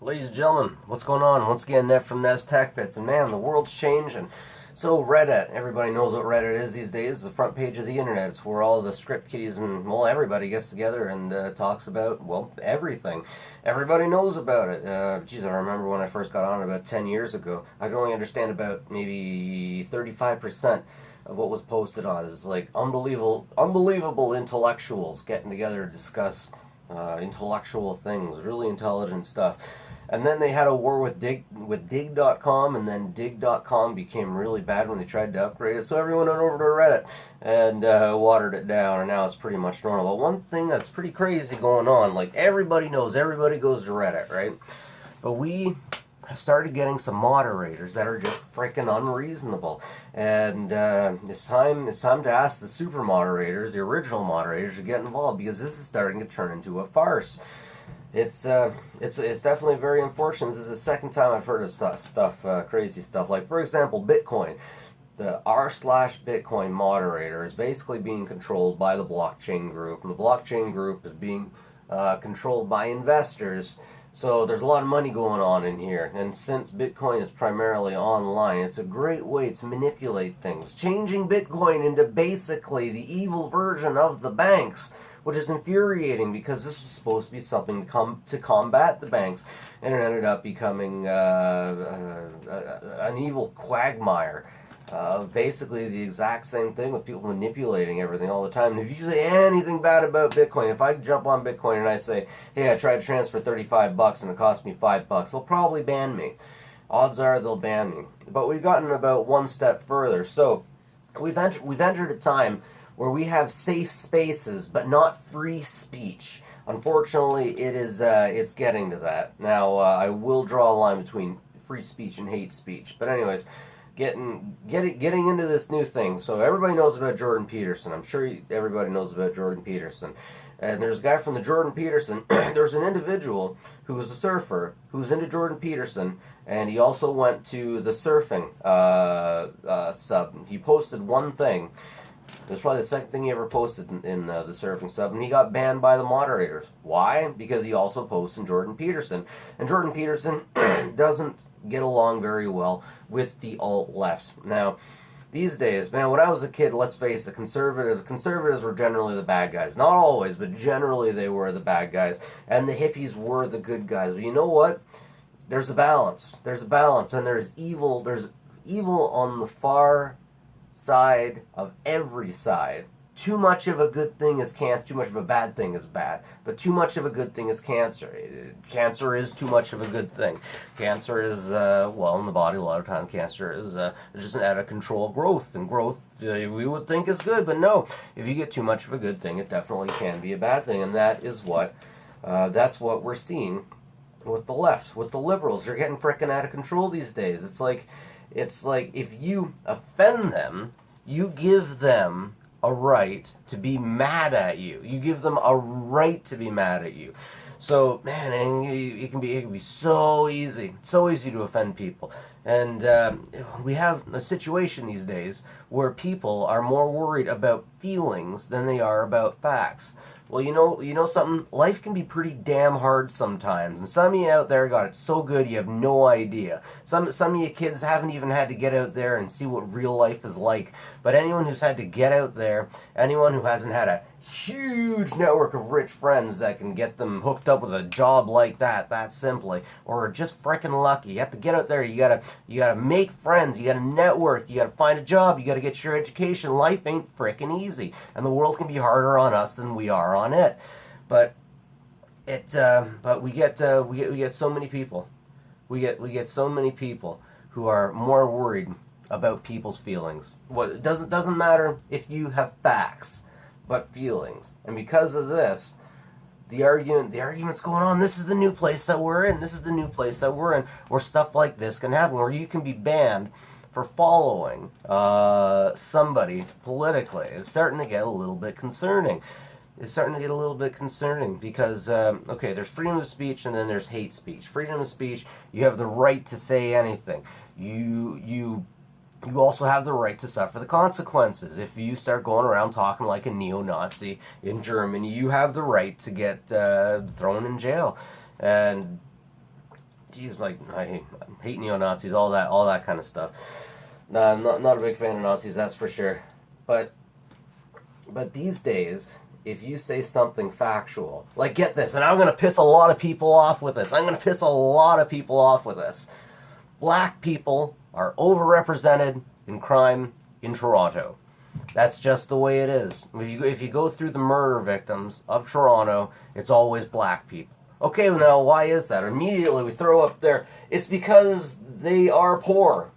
Ladies and gentlemen, what's going on? Once again, Ned from Ned's Tech Bits, and man, the world's changing. So Reddit, everybody knows what Reddit is these days. It's the front page of the internet. It's where all the script kiddies and, well, everybody gets together and talks about, well, everything. Everybody knows about it. Geez, I remember when I first got on about 10 years ago. I could only understand about maybe 35% of what was posted on it. It's like unbelievable intellectuals getting together to discuss intellectual things, really intelligent stuff. And then they had a war with Dig.com, and then Dig.com became really bad when they tried to upgrade it. So everyone went over to Reddit and watered it down, and now it's pretty much normal. But one thing that's pretty crazy going on, like everybody knows, everybody goes to Reddit, right? But we have started getting some moderators that are just freaking unreasonable, and it's time to ask the super moderators, the original moderators, to get involved, because this is starting to turn into a farce. It's definitely very unfortunate. This is the second time I've heard of crazy stuff. Like, for example, Bitcoin. The r/Bitcoin moderator is basically being controlled by the blockchain group, and the blockchain group is being controlled by investors. So there's a lot of money going on in here, and since Bitcoin is primarily online, it's a great way to manipulate things, changing Bitcoin into basically the evil version of the banks, which is infuriating because this was supposed to be something to combat the banks, and it ended up becoming an evil quagmire. Basically the exact same thing with people manipulating everything all the time. And if you say anything bad about Bitcoin, if I jump on Bitcoin and I say, hey, I tried to transfer $35 and it cost me $5, they'll probably ban me. Odds are they'll ban me. But we've gotten about one step further. So we've entered a time where we have safe spaces, but not free speech. Unfortunately, it's getting to that. Now, I will draw a line between free speech and hate speech. But anyways, getting into this new thing. So everybody knows about Jordan Peterson. I'm sure everybody knows about Jordan Peterson. And there's a guy from the Jordan Peterson. There's an individual who was a surfer who's into Jordan Peterson, and he also went to the surfing sub. He posted one thing. It was probably the second thing he ever posted in the surfing sub, and he got banned by the moderators. Why? Because he also posts in Jordan Peterson. And Jordan Peterson doesn't get along very well with the alt-left. Now, these days, man, when I was a kid, let's face it, conservatives were generally the bad guys. Not always, but generally they were the bad guys. And the hippies were the good guys. But you know what? There's a balance. There's a balance, and there's evil on the far side of every side. Too much of a good thing is cancer, too much of a bad thing is bad, but too much of a good thing is cancer. Cancer is too much of a good thing. Cancer is, well, in the body, a lot of times cancer is just an out of control growth, and growth we would think is good, but no, if you get too much of a good thing, it definitely can be a bad thing, and that's what we're seeing with the left, with the liberals. They're getting frickin' out of control these days. It's like if you offend them, you give them a right to be mad at you. You give them a right to be mad at you. So, man, and it can be so easy to offend people. And we have a situation these days where people are more worried about feelings than they are about facts. Well, you know something? Life can be pretty damn hard sometimes, and some of you out there got it so good you have no idea. Some of you kids haven't even had to get out there and see what real life is like. But anyone who's had to get out there, anyone who hasn't had a huge network of rich friends that can get them hooked up with a job like that simply, or just freaking lucky. You have to get out there. You gotta make friends. You gotta network. You gotta find a job. You gotta get your education. Life ain't freaking easy, and the world can be harder on us than we are on it. But we get so many people. We get so many people who are more worried about people's feelings. It doesn't matter if you have facts, but feelings. And because of this, the argument's going on. This is the new place that we're in. This is the new place that we're in, where stuff like this can happen, where you can be banned for following somebody politically. It's starting to get a little bit concerning. It's starting to get a little bit concerning because, okay, there's freedom of speech and then there's hate speech. Freedom of speech, you have the right to say anything. You also have the right to suffer the consequences. If you start going around talking like a neo-Nazi in Germany, you have the right to get thrown in jail. And geez, like I hate neo-Nazis, all that kind of stuff. Nah, I'm not a big fan of Nazis, that's for sure. But these days, if you say something factual, like get this, and I'm going to piss a lot of people off with this. Black people are overrepresented in crime in Toronto. That's just the way it is. If you go through the murder victims of Toronto, it's always black people. Okay, now why is that? Immediately we throw up there, it's because they are poor.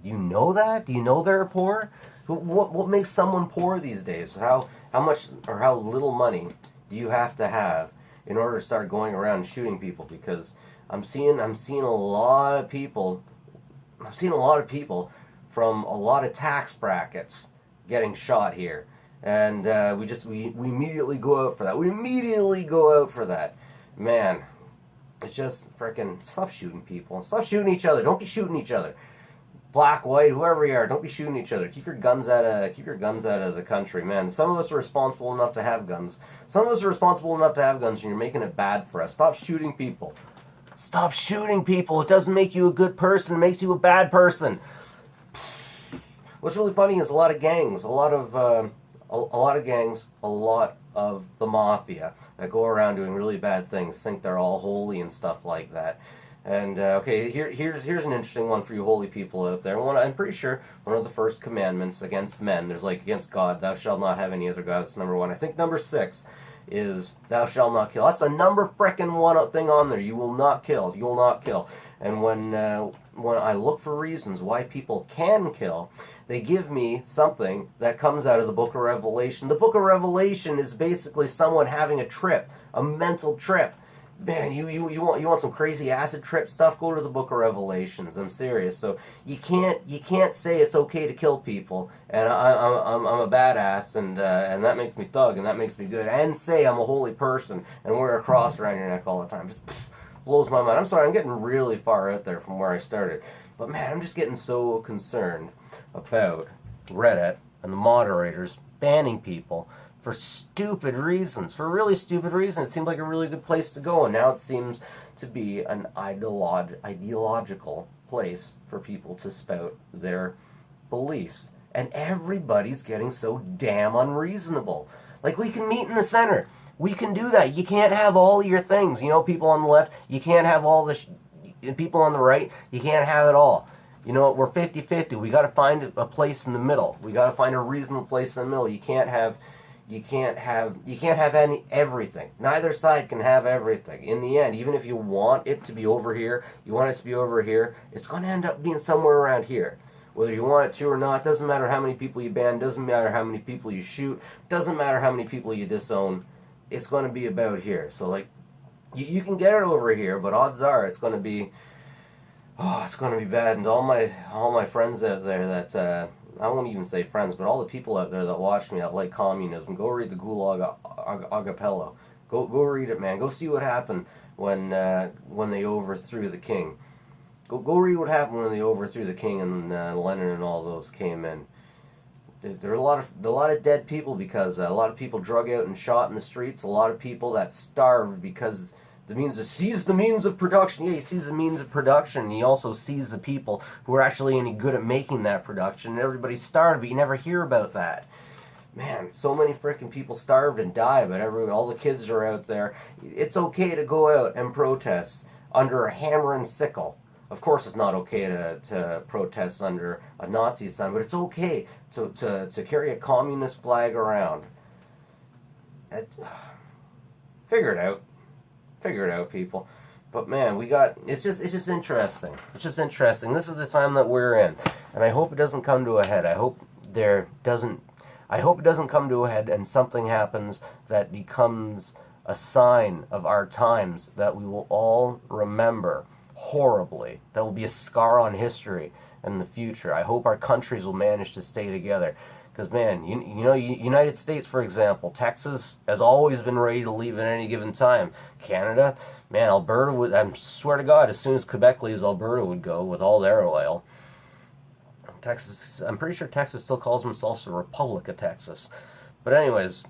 Do you know that? Do you know they're poor? What makes someone poor these days? How much or how little money do you have to have in order to start going around and shooting people? Because I'm seeing a lot of people. I'm seeing a lot of people from a lot of tax brackets getting shot here, and we immediately go out for that. Man, it's just freaking stop shooting people. Stop shooting each other. Don't be shooting each other. Black, white, whoever you are, don't be shooting each other. Keep your guns out of the country, man. Some of us are responsible enough to have guns. And you're making it bad for us. Stop shooting people. Stop shooting people. It doesn't make you a good person. It makes you a bad person. What's really funny is a lot of gangs, a lot of the mafia that go around doing really bad things think they're all holy and stuff like that. And okay, here's an interesting one for you holy people out there. I'm pretty sure one of the first commandments against men, there's like against God, thou shalt not have any other God. That's number 1. I think number 6 is thou shalt not kill. That's the number frickin' 1 thing on there. You will not kill. You will not kill. And when I look for reasons why people can kill, they give me something that comes out of the Book of Revelation. The Book of Revelation is basically someone having a trip, a mental trip. Man, you want some crazy acid trip stuff? Go to the Book of Revelations. I'm serious. So you can't say it's okay to kill people, and I'm a badass, and that makes me thug, and that makes me good, and say I'm a holy person and wear a cross around your neck all the time. Just blows my mind. I'm sorry, I'm getting really far out there from where I started, but man, I'm just getting so concerned about Reddit and the moderators banning people for stupid reasons, for really stupid reasons. It seemed like a really good place to go, and now it seems to be an ideological place for people to spout their beliefs. And everybody's getting so damn unreasonable. Like, we can meet in the center. We can do that. You can't have all your things. You know, people on the left, you can't have all the people on the right, you can't have it all. You know, we're 50-50. We got to find a place in the middle. We got to find a reasonable place in the middle. You can't have everything. Neither side can have everything. In the end, even if you want it to be over here, it's going to end up being somewhere around here. Whether you want it to or not, doesn't matter how many people you ban, doesn't matter how many people you shoot, doesn't matter how many people you disown, it's going to be about here. So, like, you can get it over here, but odds are it's going to be bad. And all my friends out there that, I won't even say friends, but all the people out there that watch me that like communism, go read the Gulag Agapello. Go read it, man. Go see what happened when they overthrew the king. Go read what happened when they overthrew the king and Lenin and all those came in. There are a lot of dead people because a lot of people drug out and shot in the streets. A lot of people that starved because sees the means of production. Yeah, he sees the means of production. He also sees the people who are actually any good at making that production. And everybody's starved, but you never hear about that. Man, so many freaking people starved and died, but all the kids are out there. It's okay to go out and protest under a hammer and sickle. Of course, it's not okay to protest under a Nazi sign, but it's okay to carry a communist flag around. Figure it out. Figure it out, people. But man, it's just interesting. It's just interesting. This is the time that we're in, and I hope it doesn't come to a head. I hope it doesn't come to a head and something happens that becomes a sign of our times that we will all remember horribly. That will be a scar on history in the future. I hope our countries will manage to stay together. Because, man, United States, for example, Texas has always been ready to leave at any given time. Canada, man, Alberta would, I swear to God, as soon as Quebec leaves, Alberta would go with all their oil. Texas, I'm pretty sure Texas still calls themselves the Republic of Texas. But anyways,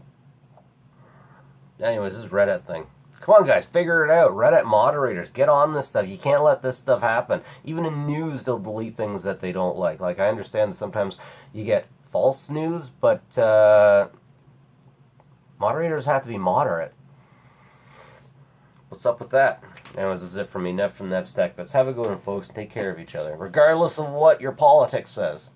this Reddit thing. Come on, guys, figure it out. Reddit moderators, get on this stuff. You can't let this stuff happen. Even in news, they'll delete things that they don't like. Like, I understand that sometimes you get false news, but moderators have to be moderate. What's up with that? Anyways, this is it for me. Nev from Nev's Tech Bits. Have a good one, folks. Take care of each other, regardless of what your politics says.